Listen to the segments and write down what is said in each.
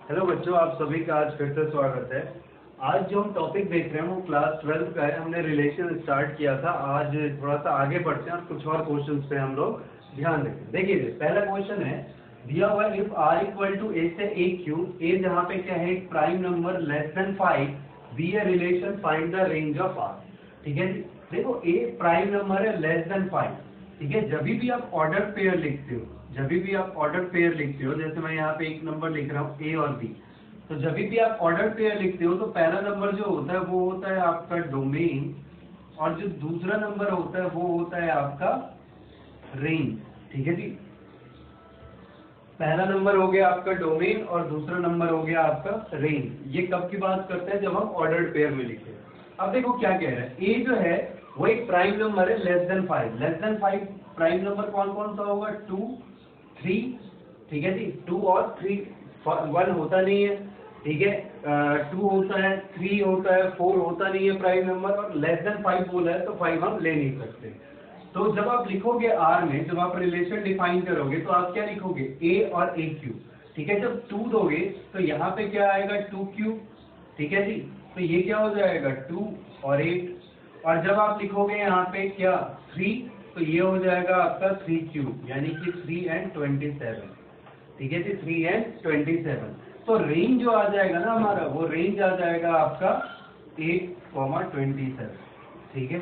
Hello बच्चों, आप सभी का आज फिर से स्वागत है। आज जो हम टॉपिक देख रहे हैं वो क्लास 12 का है। हमने रिलेशन स्टार्ट किया था। आज थोड़ा सा आगे बढ़ते हैं और कुछ और क्वेश्चंस पे हम लोग ध्यान देते हैं। देखिए पहला क्वेश्चन है, दिया हुआ if r equal to a से a क्यूब, a जहाँ पे क्या है एक prime number less than 5, be a relation find the range of r। ठीक है जी, देखो a प्राइम नंबर है लेस देन 5। ठीक है, जब भी आप ऑर्डर पेयर लिखते हो, जैसे मैं यहाँ पे एक नंबर लिख रहा हूँ a और b, तो जब भी आप ऑर्डर पेयर लिखते हो तो पहला नंबर जो होता है वो होता है आपका डोमेन, और जो दूसरा नंबर होता है वो होता है आपका रेंज। ठीक है जी, पहला नंबर हो गया आपका डोमेन और दूसरा नंबर हो गया आपका रेंज। ये कब की बात करते हैं? जब हम ऑर्डर पेयर में लिखते हैं। अब देखो क्या कह रहा है, a जो है वो एक प्राइम नंबर है less than 5। Less than 5 prime number कौन कौन सा होगा? 2, 3। ठीक है जी, 2 और 3, 1 होता नहीं है। ठीक है, 2 होता है, 3 होता है, 4 होता नहीं है प्राइम नंबर, और लेस देन 5 बोला है तो 5 हम ले नहीं सकते। तो जब आप लिखोगे R में, जब आप रिलेशन डिफाइन करोगे तो आप क्या लिखोगे? a और a क्यूब। ठीक है, जब 2 दोगे तो यहाँ पे क्या आएगा? 2 क्यूब। ठीक है जी, तो ये क्या हो जाएगा? 2 और 8। और जब आप लिखोगे यहाँ पे क्या? 3, तो ये हो जाएगा आपका 3 क्यूब, यानी कि 3 and 27। ठीक है जी, 3 and 27। तो रेंज जो आ जाएगा ना हमारा, वो रेंज आ जाएगा आपका 8,27। ठीक है,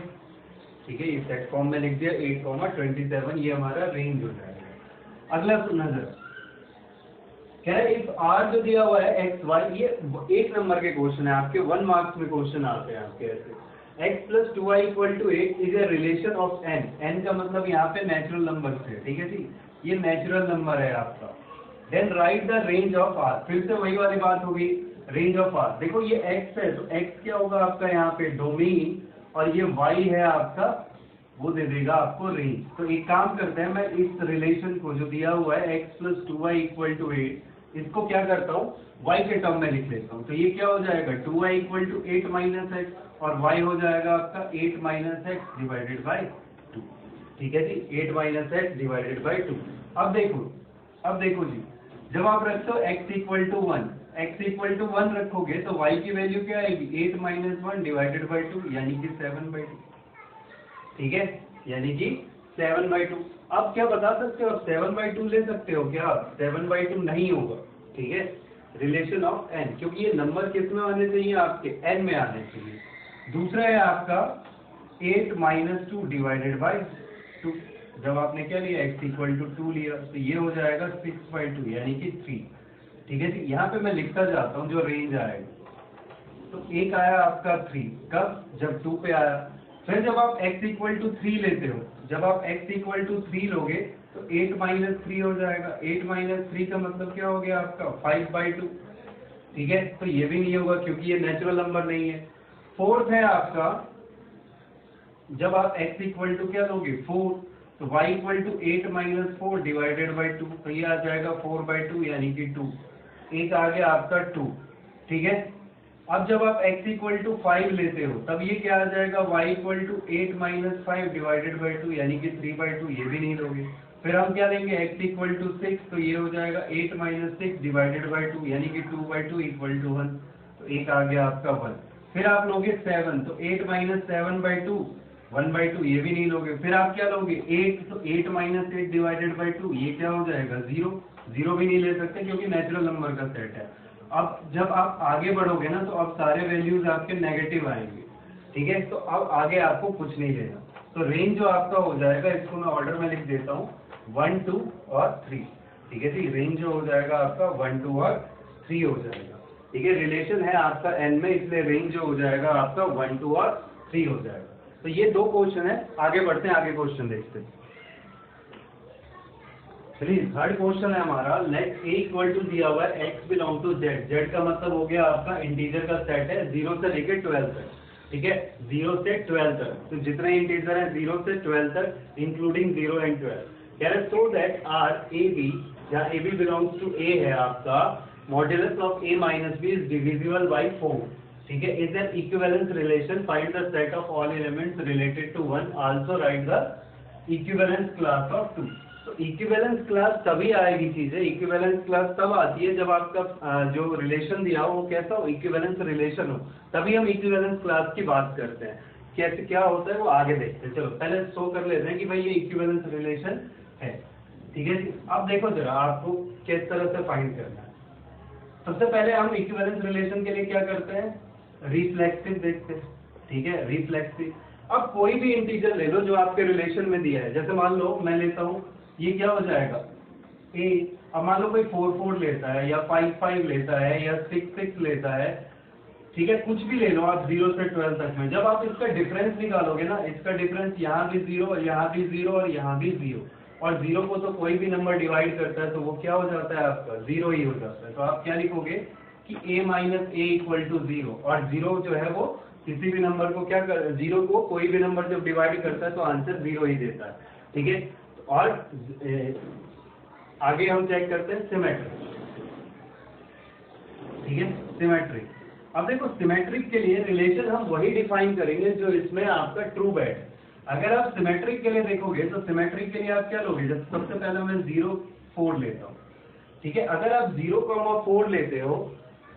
ये सेट फॉर्म में लिख दिया 8,27, ये हमारा रेंज हो जाएगा। अगला नजर कह रहा है इफ r जो दिया हुआ है x y, ये एक नंबर के क्वेश्चन है आपके, 1 मार्क्स में क्वेश्चन आते हैं आपके ऐसे। x plus 2y equal to 8 is a relation of n। n का मतलब यहाँ पे नेचुरल नंबर है। ठीक है जी, ये नेचुरल नंबर है आपका। Then write the range of r। फिर से वही वाली बात होगी, रेंज ऑफ r। देखो ये x है तो x क्या होगा आपका यहाँ पे? डोमेन, और ये y है आपका, वो दे देगा आपको रेंज। तो एक काम करते हैं, मैं इस रिलेशन को जो दिया हुआ है x plus 2y equal to 8, इसको क्या करता हूँ? y के टर्म में लिख लेता हूँ। तो ये क्या हो जाएगा? 2y equal to 8 minus x, और y हो जाएगा आपका 8 माइनस एक्स डिवाइडेड बाई 2। ठीक है जी, 8 माइनस एक्स डिवाइडेड बाई 2। अब देखो जी, जब आप रखते हो x इक्वल टू 1 रखोगे तो y की वैल्यू क्या आएगी? 8 माइनस 1 डिवाइडेड बाई 2, यानी कि 7/2। ठीक है, यानी कि 7/2। अब क्या बता सकते हो? आप 7/2 ले सकते हो क्या? 7/2 नहीं होगा। ठीक है, रिलेशन ऑफ n, क्योंकि ये नंबर किस में आने चाहिए? आपके n में आने चाहिए। दूसरा है आपका 8 माइनस 2 डिवाइडेड बाई 2। जब आपने क्या लिया? x इक्वल टू 2 लिया, तो ये हो जाएगा 6/2, यानी कि 3। ठीक है जी, यहाँ पे मैं लिखता जाता हूँ जो रेंज आएगा। तो एक आया आपका 3, कब? जब 2 पे आया। फिर जब आप x इक्वल टू 3 लेते हो, जब आप x इक्वल टू 3 लोगे तो 8 माइनस 3 हो जाएगा। 8 माइनस 3 का मतलब क्या हो गया आपका? 5/2। ठीक है, तो ये भी नहीं होगा क्योंकि ये नेचुरल नंबर नहीं है। फोर्थ है आपका, जब आप x इक्वल टू क्या लोगे? 4, तो y equal to 8 minus 4 divided by 2, तो ये आ जाएगा 4/2, यानी कि 2। एक आ गया आपका 2। ठीक है, अब जब आप x इक्वल टू 5 लेते हो तब ये क्या आ जाएगा? y equal to 8 minus 5 divided by 2, यानी कि 3/2, ये भी नहीं लोगे। फिर हम क्या लेंगे? x इक्वल टू 6, तो ये हो जाएगा 8 माइनस 6 डिवाइडेड बाई 2, यानी कि 2/2 इक्वल टू 1, तो एक आ गया आपका 1। फिर आप लोगे 7, तो 8 माइनस 7/2, 1/2, ये भी नहीं लोगे। फिर आप क्या लोगे? 8, तो 8 माइनस 8 डिवाइडेड बाई 2, ये क्या हो जाएगा? 0। 0 भी नहीं ले सकते क्योंकि नेचुरल नंबर का सेट है। अब जब आप आगे बढ़ोगे ना तो अब सारे वैल्यूज आपके नेगेटिव आएंगे। ठीक है, तो अब आगे आपको कुछ नहीं लेना। तो रेंज जो आपका हो जाएगा, इसको मैं ऑर्डर में लिख देता हूँ, 1, 2 और 3। ठीक है जी, रेंज जो हो जाएगा आपका 1, 2 और 3 हो जाएगा। ठीक है, रिलेशन है आपका n में, इसलिए रेंज जो हो जाएगा आपका 1, 2 और 3 हो जाएगा। तो ये 2 क्वेश्चन है। आगे बढ़ते हैं, आगे क्वेश्चन देखते हैं। चलिए, थर्ड क्वेश्चन है हमारा, लेट a इक्वल टू दिया हुआ है x belong to z। z का मतलब हो गया आपका इंटीजर का सेट है 0 से लेकर 12 तक। ठीक है, 0 से 12 तक, तो जितने इंटीजर है 0 से 12 तक इंक्लूडिंग 0 एंड 12, कह रहे so that R a b, जहाँ a b belongs to A है आपका, modulus of a minus b is divisible by 4। ठीक है, is an equivalence relation, find the set of all elements related to 1, also write the equivalence class of 2। तो equivalence class तभी आएगी चीजें, equivalence class तब आती है जब आपका जो रिलेशन दिया हो वो कैसा हो, इक्विवेलेंस रिलेशन हो, तभी हम इक्विवेलेंस क्लास की बात करते हैं। कैसे क्या होता है वो आगे देखते हैं। चलो पहले शो कर लेते हैं कि भाई ये इक्विवेलेंस रिलेशन है, ठीक है जी। अब देखो जरा आपको किस तरह से फाइंड करना है। सबसे पहले हम इक्विवेलेंस रिलेशन के लिए क्या करते हैं, रिफ्लेक्सिव देखते हैं, ठीक है, रिफ्लेक्सिव। अब कोई भी इंटीजर ले लो जो आपके रिलेशन में दिया है, जैसे मान लो मैं लेता हूँ, ये क्या हो जाएगा a। अब मान लो कोई 4 4 लेता है या 5 5 लेता है या 6 6 लेता है, ठीक है, कुछ भी ले लो आप 0 से 12 तक में। जब आप इसका डिफरेंस निकालोगे ना, इसका डिफरेंस यहाँ भी 0 और यहाँ भी 0 और यहाँ भी 0, और 0 को तो कोई भी नंबर डिवाइड करता है तो वो क्या हो जाता है आपका 0 ही हो जाता है। तो आप क्या लिखोगे कि a minus a equal to 0, और 0 जो है वो किसी भी नंबर को क्या कर, 0 को कोई भी नंबर जब डिवाइड करता है तो आंसर 0 ही देता है, ठीक है। और आगे हम चेक करते हैं सिमेट्री, ठीक है, सिमेट्री। अब देखो सिमेट्रिक के लिए रिलेशन हम वही डिफाइन करेंगे जो इसमें आपका ट्रू बैड है। अगर आप सिमेट्रिक के लिए देखोगे तो सिमेट्रिक के लिए आप क्या लोगे, जब सबसे पहले मैं 0 4 लेता हूँ, ठीक है। अगर आप 0,4 लेते हो,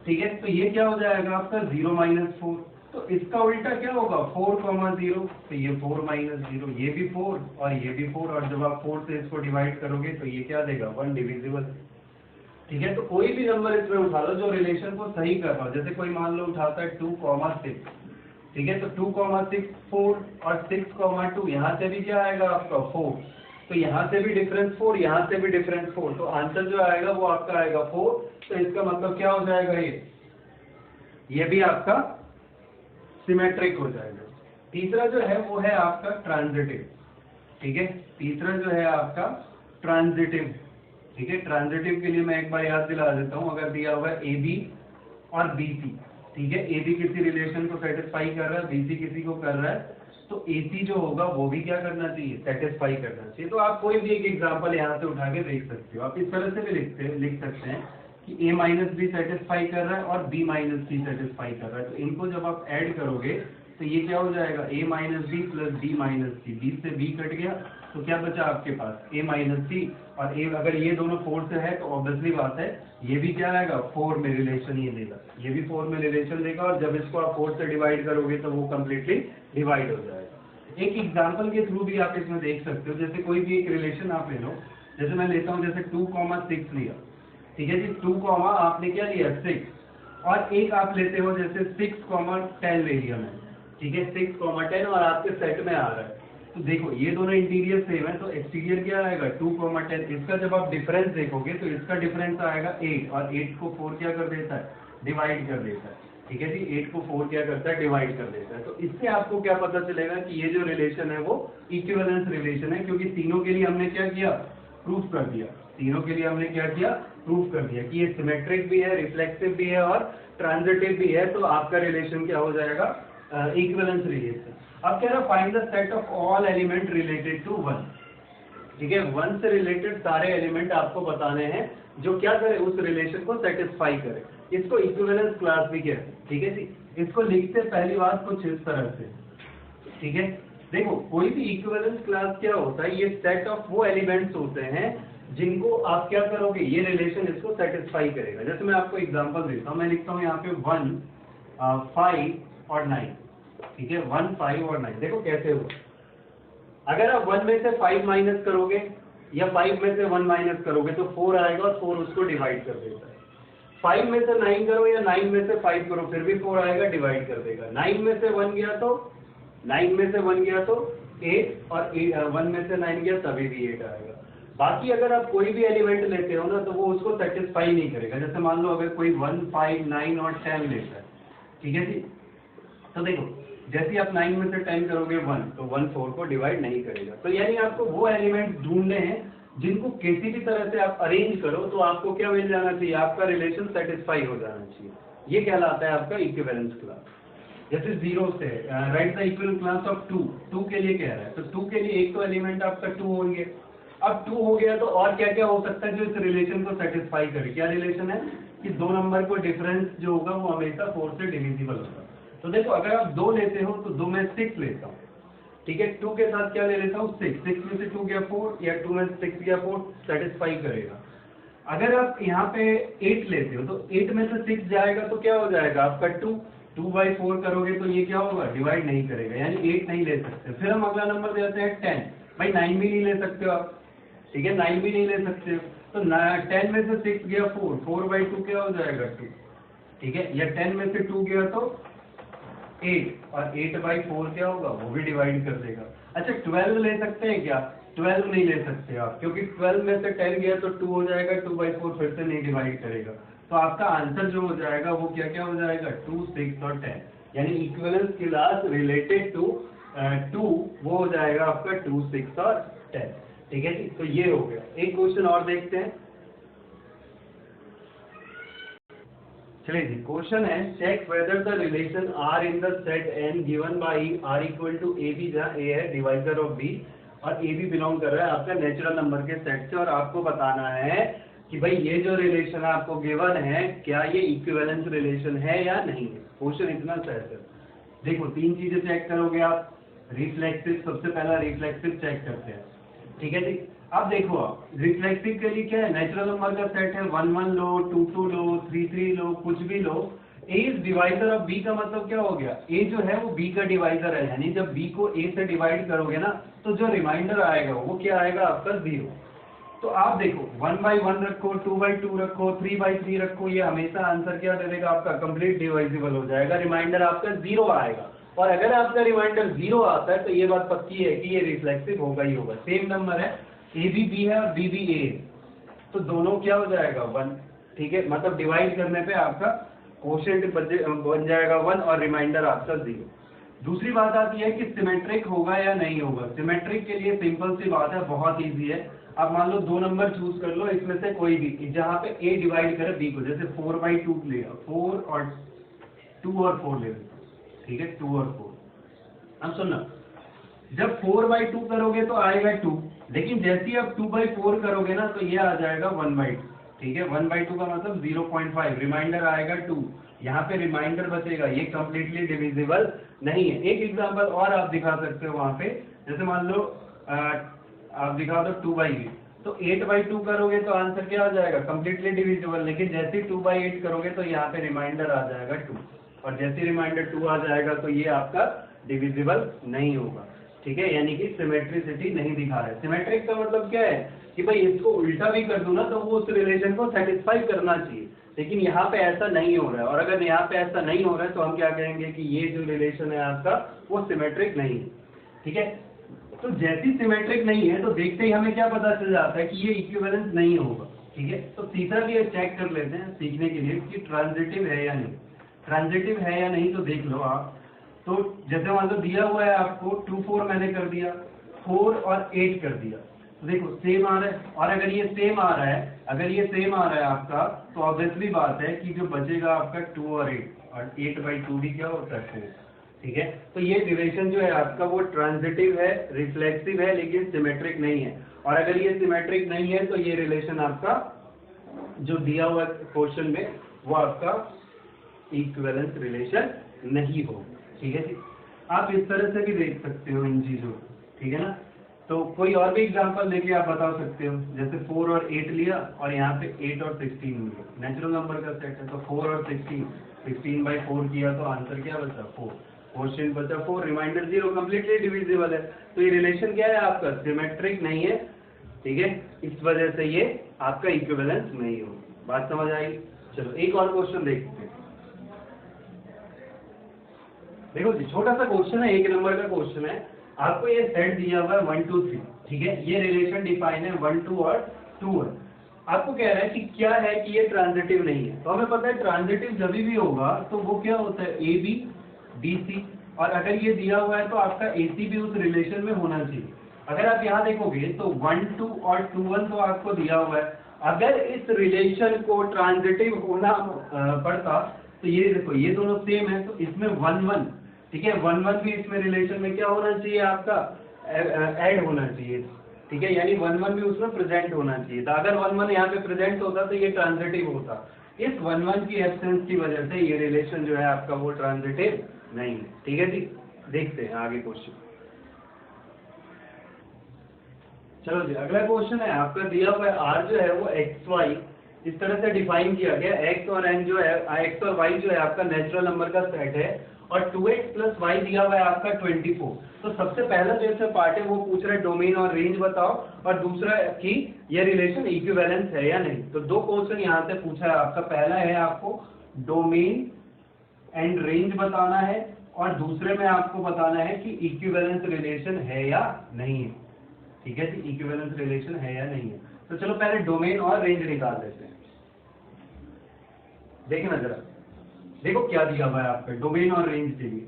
ठीक है, तो ये क्या हो जाएगा आपका 0 माइनस 4। तो इसका उल्टा क्या होगा 4,0, तो ये 4 माइनस 0, ये भी 4 और ये भी 4, और जब आप 4 से इसको डिवाइड करोगे तो ये क्या देगा 1 डिविजिबल, ठीक है। तो कोई भी नंबर इसमें उठा लो जो रिलेशन को सही कर रहा हो, जैसे कोई मान लो उठाता है 2,6, ठीक है, तो 2,6 4 और 6,2, यहाँ से भी क्या आएगा आपका 4, तो यहाँ से भी डिफरेंस 4, यहाँ से भी डिफरेंस 4, तो आंसर जो आएगा वो आपका आएगा 4। तो इसका मतलब क्या हो जाएगा, ये भी आपका सिमेट्रिक हो जाएगा। तीसरा जो है वो है आपका ट्रांजिटिव, ठीक है, तीसरा जो है आपका ट्रांजिटिव, ठीक है। ट्रांजिटिव के लिए मैं एक बार याद दिला देता हूँ। अगर दिया हुआ है ए बी और बी सी, ठीक है, ए बी किसी रिलेशन को सेटिस्फाई कर रहा है, बी सी किसी को कर रहा है, तो ए सी जो होगा वो भी क्या करना चाहिए, सेटिस्फाई करना चाहिए। तो आप कोई भी एक एग्जाम्पल यहाँ से उठा के देख सकते हो। आप इस तरह से भी लिख सकते हैं कि a माइनस बी सेटिस्फाई कर रहा है और b माइनस सी सेटिस्फाई कर रहा है, तो इनको जब आप ऐड करोगे तो ये क्या हो जाएगा a minus b plus b minus c, b से b कट गया तो क्या बचा आपके पास a माइनस सी, और a अगर ये दोनों 4 से है तो ऑब्वियसली बात है ये भी क्या आएगा 4 में रिलेशन ये देगा, ये भी 4 में रिलेशन देगा, और जब इसको आप 4 से डिवाइड करोगे तो वो कम्प्लीटली डिवाइड हो जाएगा। एक एग्जाम्पल के थ्रू भी आप इसमें देख सकते हो। जैसे कोई भी एक रिलेशन आप ले लो, जैसे मैं लेता हूँ जैसे 2,6 लिया, ठीक है जी, 2 आपने क्या लिया 6, और एक आप लेते हो जैसे 6,10 ले लिया मैंने, ठीक है, 6,10 और आपके सेट में आ रहा है। तो देखो ये दोनों इंटीरियर सेम है, तो एक्सटीरियर क्या आएगा 2,10। इसका जब आप डिफरेंस देखोगे तो इसका डिफरेंस आएगा 8, और 8 को 4 क्या कर देता है, डिवाइड कर देता है, ठीक है जी, 8 को 4 क्या करता है, डिवाइड कर देता है। तो इससे आपको क्या पता चलेगा कि ये जो रिलेशन है वो इक्विवेलेंस रिलेशन है, क्योंकि तीनों के लिए हमने क्या किया, प्रूफ कर दिया। तीनों के लिए हमने क्या किया, प्रूफ कर दिया कि ये सिमेट्रिक भी है, रिफ्लेक्सिव भी है और ट्रांजिटिव भी है। तो आपका रिलेशन क्या हो जाएगा, इक्विवेलेंस रिलेशन। अब कह रहा find the set of all element related to 1, ठीक है, 1 से रिलेटेड सारे एलिमेंट आपको बताने हैं जो क्या करे, उस रिलेशन को सेटिस्फाई करे। इसको इक्विवेलेंस क्लास भी कहते हैं, ठीक है जी। इसको लिखते पहली बात कुछ इस तरह से, ठीक है। देखो कोई भी इक्विवेलेंस क्लास क्या होता है, ये सेट ऑफ वो एलिमेंट्स होते हैं जिनको आप क्या करोगे, ये रिलेशन इसको सेटिस्फाई करेगा। जैसे मैं आपको एग्जांपल देता हूँ, मैं लिखता हूँ यहाँ पे 1 5 और 9, ठीक है, 1 5 और 9। देखो कैसे होगा, अगर आप 1 में से 5 माइनस करोगे या 5 में से 1 माइनस करोगे तो 4 आएगा, और 4 उसको डिवाइड कर देता है। 5 में से 9 करो या 9 में से 5 करो फिर भी 4 आएगा, डिवाइड कर देगा। 9 में से 1 गया तो 9 में से 1 गया तो 8, और 1 में से 9 गया तभी भी 8 आएगा। बाकी अगर आप कोई भी एलिमेंट लेते हो ना तो वो उसको सेटिस्फाई नहीं करेगा। जैसे मान लो अगर कोई 1 5 9 और 10 लेता है, ठीक है जी, तो देखो जैसे ही आप 9 में से 10 करोगे 1, तो 1 4 को डिवाइड नहीं करेगा। तो यानी आपको वो एलिमेंट ढूंढने हैं जिनको किसी भी तरह से आप अरेंज करो तो आपको क्या मिल जाना चाहिए, आपका रिलेशन सेटिस्फाई हो जाना चाहिए। ये कहलाता है आपका इक्विवेलेंस क्लास। जैसे 0 से right the equivalent class of 2 के लिए कह रहा है, तो 2 के लिए एक तो एलिमेंट आपका 2 होंगे। अब 2 हो गया तो और क्या क्या हो सकता है जो इस रिलेशन को सेटिस्फाई करे। क्या रिलेशन है कि दो नंबर को डिफरेंस जो होगा वो हमेशा 4 से डिविजिबल होगा। तो देखो अगर आप 2 लेते हो तो 2 में 6 लेता हूँ, ठीक है, 2 के साथ क्या ले लेता हूँ 6, 6 में से 2 गया 4 या 2 में से 6 गया 4, सेटिस्फाई करेगा। अगर आप यहाँ पे 8 लेते हो तो 8 में से 6 जाएगा तो क्या हो जाएगा आपका 2/4 करोगे तो ये क्या होगा, डिवाइड नहीं करेगा, यानी 8 नहीं ले सकते। फिर हम अगला नंबर देते हैं 10, भाई 9 भी नहीं ले सकते हो आप, ठीक है, 9 भी नहीं ले सकते हो, तो 10 में से 6 गया 4, 4/2 क्या हो जाएगा 2, ठीक है, या 10 में से 2 गया तो 8 और 8/4 क्या होगा, वो भी डिवाइड कर देगा। अच्छा 12 ले सकते हैं क्या, 12 नहीं ले सकते आप, क्योंकि 12 में से 10 गया तो 2 हो जाएगा, 2/4 फिर से नहीं डिवाइड करेगा, तो आपका आंसर जो हो जाएगा वो क्या क्या हो जाएगा 2, 6 और 10, यानी इक्विवेलेंस क्लास रिलेटेड टू 2 वो हो जाएगा आपका 2, 6 और 10, ठीक है जी। तो ये हो गया। एक क्वेश्चन और देखते हैं, चलिए जी, क्वेश्चन है check whether the relation R in the set N given by R equal to a b, जहाँ ए है डिवाइजर ऑफ बी और ए बी बिलोंग कर रहा है आपका नेचुरल नंबर के सेट से, और आपको बताना है कि भाई ये जो रिलेशन आपको गिवन है क्या ये इक्विवेलेंस रिलेशन है या नहीं है। क्वेश्चन इतना सहज है। देखो 3 चीजें चेक करोगे आप, रिफ्लेक्सिव, सबसे पहला रिफ्लेक्सिव चेक करते हैं, ठीक है जी। अब देखो आप रिफ्लेक्सिव के लिए क्या है, नेचुरल नंबर का सेट है, 1 1 लो, 2 2 लो, 3 3 लो, कुछ भी लो, ए इज डिवाइजर ऑफ बी का मतलब क्या हो गया, ए जो है वो बी का डिवाइजर है, यानी जब बी को ए से डिवाइड करोगे ना तो जो रिमाइंडर आएगा वो क्या आएगा आपका 0। तो आप देखो 1/1 रखो, 2/2 रखो, 3/3 रखो, ये हमेशा आंसर क्या दे देगा आपका कंप्लीट डिवाइजिबल हो जाएगा, रिमाइंडर आपका 0 आएगा। और अगर आपका रिमाइंडर 0 आता है तो ये बात पक्की है कि ये रिफ्लेक्सिव होगा ही होगा। सेम नंबर है, ए भी बी है और बी भी ए है, तो दोनों क्या हो जाएगा 1, ठीक है, मतलब डिवाइड करने पे आपका कोशेंट बन जाएगा 1 और रिमाइंडर आपका 0। दूसरी बात आती है कि सिमेट्रिक होगा या नहीं होगा। सिमेट्रिक के लिए सिंपल सी बात है, बहुत इजी है। आप मान लो 2 नंबर चूज कर लो, इसमें से कोई भी जहां पे ए डिवाइड करे बी को, जैसे 4/2 लेगा, 4 और 2 और 4 ले लो, ठीक है, 2 और 4। अब सुनना, जब 4/2 करोगे तो आएगा 2, लेकिन जैसे ही आप 2/4 करोगे ना तो ये आ जाएगा 1/2, ठीक है, 1/2 का मतलब 0.5, रिमाइंडर आएगा 2, यहाँ पे रिमाइंडर बचेगा, ये कंप्लीटली डिविजिबल नहीं है। एक एग्जांपल और आप दिखा सकते हो वहां पे, जैसे मान लो आप दिखा दो 2/8, तो 8/2 करोगे तो आंसर क्या आ जाएगा कंप्लीटली डिविजिबल, लेकिन जैसे 2/8 करोगे तो यहाँ पे रिमाइंडर आ जाएगा 2, और जैसे रिमाइंडर 2 आ जाएगा तो ये आपका डिविजिबल नहीं होगा, ठीक है, यानी कि सिमेट्रिसिटी नहीं दिखा रहा है। सिमेट्रिक का मतलब क्या है कि भाई इसको उल्टा भी कर दूं ना तो वो उस रिलेशन को सेटिस्फाई करना चाहिए, लेकिन यहाँ पे ऐसा नहीं हो रहा है, और अगर यहाँ पे ऐसा नहीं हो रहा है तो हम क्या कहेंगे कि ये जो रिलेशन है आपका वो सिमेट्रिक नहीं है, ठीक है। तो जैसी सिमेट्रिक नहीं है तो देखते ही हमें क्या पता चल जाता है कि ये इक्विवेलेंस नहीं होगा, ठीक है। तो तीसरा भी चेक कर लेते हैं सीखने के लिए कि ट्रांजिटिव है या नहीं। ट्रांजिटिव है या नहीं तो देख लो आप, तो जैसे मान लो दिया हुआ है आपको 2 4 मैंने कर दिया, 4 और 8 कर दिया, तो देखो सेम आ रहा है, और अगर ये सेम आ रहा है, अगर ये सेम आ रहा है आपका, तो ऑब्वियसली बात है कि जो बचेगा आपका 2 और 8, और 8/2 भी क्या होता है 4, ठीक है। तो ये रिलेशन जो है आपका वो ट्रांजिटिव है, रिफ्लेक्सिव है, लेकिन सिमेट्रिक नहीं है। और अगर ये सिमेट्रिक नहीं है तो ये रिलेशन आपका जो दिया हुआ क्वेश्चन में वो आपका इक्विवेलेंस रिलेशन नहीं होगा, ठीक है जी। आप इस तरह से भी देख सकते हो इन चीजों को, ठीक है ना। तो कोई और भी एग्जांपल लेके आप बता सकते हो, जैसे 4 और 8 लिया और यहाँ पे 8 और 16 लिया, नेचुरल नंबर का सेट है, तो 4 और 16, 16/4 किया तो आंसर क्या बचा 4, क्वेश्चन बचा 4, रिमाइंडर 0, कंप्लीटली डिविजिबल है। तो ये रिलेशन क्या है आपका सिमेट्रिक नहीं है, ठीक है, इस वजह से ये आपका इक्विवेलेंस नहीं हो। बात समझ आई। चलो एक और क्वेश्चन देखते हैं। देखो जी छोटा सा क्वेश्चन है, 1 नंबर का क्वेश्चन है, आपको ये सेट दिया हुआ है 1 2 3, ठीक है, ये रिलेशन डिफाइन है 1 2 और 2 1। आपको कह रहा है कि क्या है कि ये ट्रांजिटिव नहीं है, तो हमें पता है ट्रांजिटिव जब भी होगा तो वो क्या होता है ए बी बी सी, और अगर ये दिया हुआ है तो आपका ए सी भी उस रिलेशन में होना चाहिए। अगर आप यहाँ देखोगे तो 1 2 और 2 1 तो आपको दिया हुआ है, अगर इस रिलेशन को ट्रांजिटिव होना पड़ता तो ये देखो ये दोनों सेम है, तो इसमें 1 1, ठीक है, 1 1 भी इसमें रिलेशन में क्या होना चाहिए आपका ऐड होना चाहिए, ठीक है, यानी 1 1 भी उसमें प्रेजेंट होना चाहिए था। अगर 1 1 यहाँ पे प्रेजेंट होता तो ये ट्रांजिटिव होता। इस 1 1 की एब्सेंस की वजह से ये रिलेशन जो है आपका वो ट्रांजिटिव नहीं है, ठीक है जी। देखते हैं आगे क्वेश्चन। चलो जी, अगला क्वेश्चन है आपका दिया हुआ है R जो है वो एक्स वाई इस तरह से डिफाइन किया गया, x और n जो है x और y जो है आपका नेचुरल नंबर का सेट है और 2x प्लस वाई दिया हुआ है आपका 24। तो सबसे पहला जो इसमें पार्ट है वो पूछ रहा है डोमेन और रेंज बताओ, और दूसरा कि ये रिलेशन इक्विवेलेंस है या नहीं। तो दो क्वेश्चन यहाँ से पूछा है आपका, पहला है आपको डोमेन एंड रेंज बताना है और दूसरे में आपको बताना है कि इक्विवेलेंस रिलेशन है या नहीं है। ठीक है जी, इक्विवेलेंस रिलेशन है या नहीं है। तो चलो पहले डोमेन और रेंज निकाल देते हैं। देखना जरा, देखो क्या दिया हुआ है आपका डोमेन और रेंज के लिए।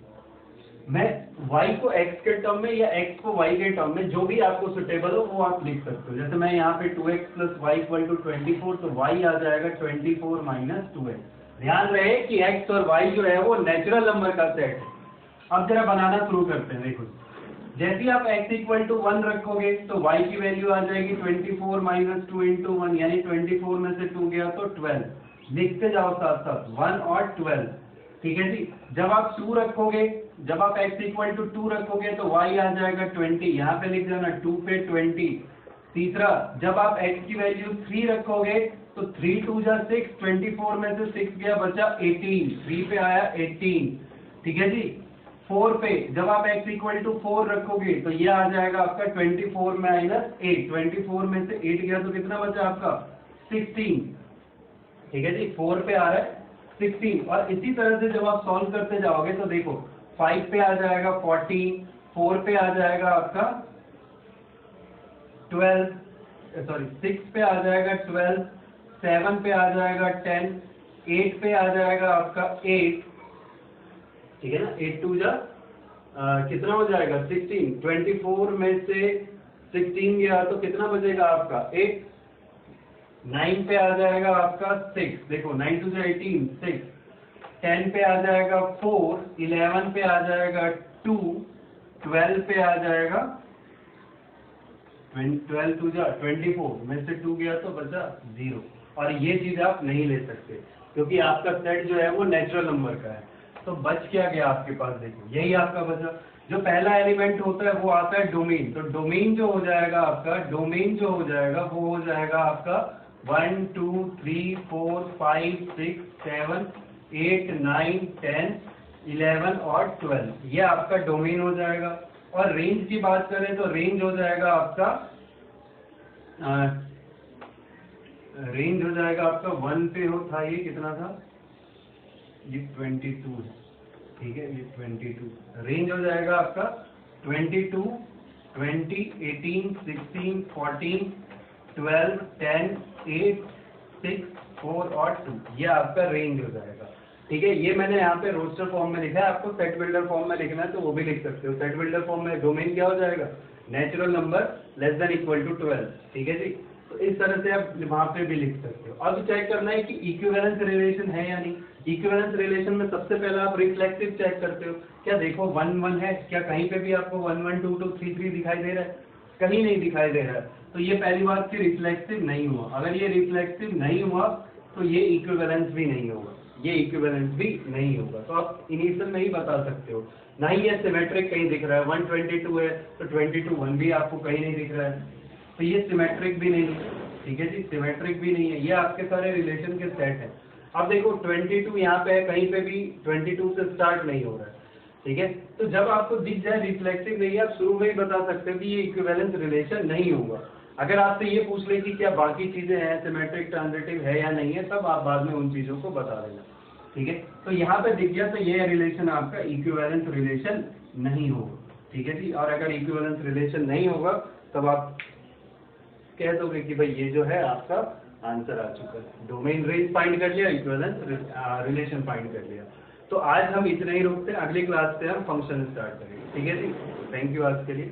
मैं y को x के टर्म में या x को y के टर्म में, जो भी आपको सुटेबल हो वो आप लिख सकते हो। जैसे मैं यहाँ पे 2x plus Y equal to 24, तो y आ जाएगा 24 माइनस 2x। ध्यान रहे कि x और y जो है वो नेचुरल नंबर का सेट है। अब जरा बनाना शुरू करते हैं। देखो, जैसे ही आप x इक्वल टू 1 रखोगे तो y की वैल्यू आ जाएगी 24 माइनस 2 इंटू 1, यानी 24 में से 2 गया तो 12। लिखते जाओ साथ साथ 1 और 12। ठीक है जी। जब आप 2 रखोगे, जब आप x इक्वल टू 2 रखोगे तो y आ जाएगा 20, यहाँ पे लिख देना 2 पे 20। तीसरा, जब आप x की वैल्यू 3 रखोगे तो 3 2 जा 6, 24 में से 6 गया बचा 18, 3 पे आया 18। ठीक है जी। 4 पे जब आप x इक्वल टू 4 रखोगे तो ये आ जाएगा आपका 24 माइनस 8, 24 में से 8 गया तो कितना बचा आपका 16। ठीक है जी, 4 पे आ रहा है 16। और इसी तरह से जब आप सॉल्व करते जाओगे तो देखो 5 पे आ जाएगा 14, 4 पे आ जाएगा आपका 12, सॉरी 6 पे आ जाएगा 12, 7 पे आ जाएगा 10, 8 पे आ जाएगा आपका 8। ठीक है ना, 8 2 जा कितना हो जाएगा 16, 24 में से 16 गया तो कितना बचेगा आपका 8। 9 पे आ जाएगा आपका 6, देखो 9 2 जा 18, 6। 10 पे आ जाएगा 4, 11 पे आ जाएगा 2, 12 पे आ जाएगा 12 2 जा 24 में से 2 गया तो बचा 0। और ये चीज आप नहीं ले सकते क्योंकि आपका सेट जो है वो नेचुरल नंबर का है। तो बच क्या गया आपके पास, देखो यही आपका बचा। जो पहला एलिमेंट होता है वो आता है डोमेन। तो डोमेन जो हो जाएगा आपका, डोमेन जो हो जाएगा वो हो जाएगा आपका 1 2 3 4 5 6 7 8 9 10 11 और 12, ये आपका डोमेन हो जाएगा। और रेंज की बात करें तो रेंज हो जाएगा आपका रेंज हो जाएगा आपका 1 पे हो था, ये कितना था, ये 22 है। ठीक है, ये 22 रेंज हो जाएगा आपका 22 20 18 16 14 12 10 8 6 4 और 2, ये आपका रेंज हो जाएगा। ठीक है, ये मैंने यहाँ पे रोस्टर फॉर्म में लिखा है, आपको सेट बिल्डर फॉर्म में लिखना है तो वो भी लिख सकते हो। सेट बिल्डर फॉर्म में डोमेन क्या हो जाएगा, natural number less than equal to 12। ठीक है जी, तो इस तरह से आप वहां पे भी लिख सकते हो। अब चेक करना है कि इक्विवेलेंस रिलेशन है या नहीं। इक्विवेलेंस रिलेशन में सबसे पहले आप रिफ्लेक्सिव चेक करते हो, क्या देखो 1 1 है, क्या कहीं पे भी आपको 1 1 2 2 3 3 दिखाई दे रहा है, कहीं नहीं दिखाई दे रहा है। तो ये पहली बात कि रिफ्लेक्सिव नहीं हुआ। अगर ये रिफ्लेक्सिव नहीं हुआ तो ये इक्विवेलेंस भी नहीं होगा, ये इक्विवेलेंस भी नहीं होगा। तो आप इनिशियल में ही बता सकते हो। ना ही ये सिमेट्रिक कहीं दिख रहा है, 122 है तो 22 1 भी आपको कहीं नहीं दिख रहा है, तो ये सिमेट्रिक भी नहीं है। ठीक है जी, सिमेट्रिक भी नहीं है। ये आपके सारे रिलेशन के सेट हैं। अब देखो 22 यहाँ पे है, कहीं पे भी 22 से स्टार्ट नहीं हो रहा है। ठीक है, तो जब आपको दिख जाए रिफ्लेक्सिव नहीं है, आप शुरू में ही बता सकते हो कि ये इक्विवेलेंस रिलेशन नहीं होगा। अगर आपसे ये पूछ ले कि क्या बाकी चीजें हैं, सिमेट्रिक ट्रांजिटिव है या नहीं है, तब आप बाद में उन चीजों को बता देना। ठीक है, तो यहाँ पे दिख गया तो ये रिलेशन आपका इक्विवेलेंस रिलेशन नहीं होगा। ठीक है जी, और अगर इक्विवेलेंस रिलेशन नहीं होगा तब आप कह दोगे कि भाई ये जो है आपका आंसर आ चुका है। डोमेन रेंज फाइंड कर लिया, इक्विवेलेंस रिलेशन फाइंड कर लिया। तो आज हम इतना ही रोकते हैं, अगली क्लास से हम फंक्शन स्टार्ट करेंगे। ठीक है जी, थैंक यू आज के लिए।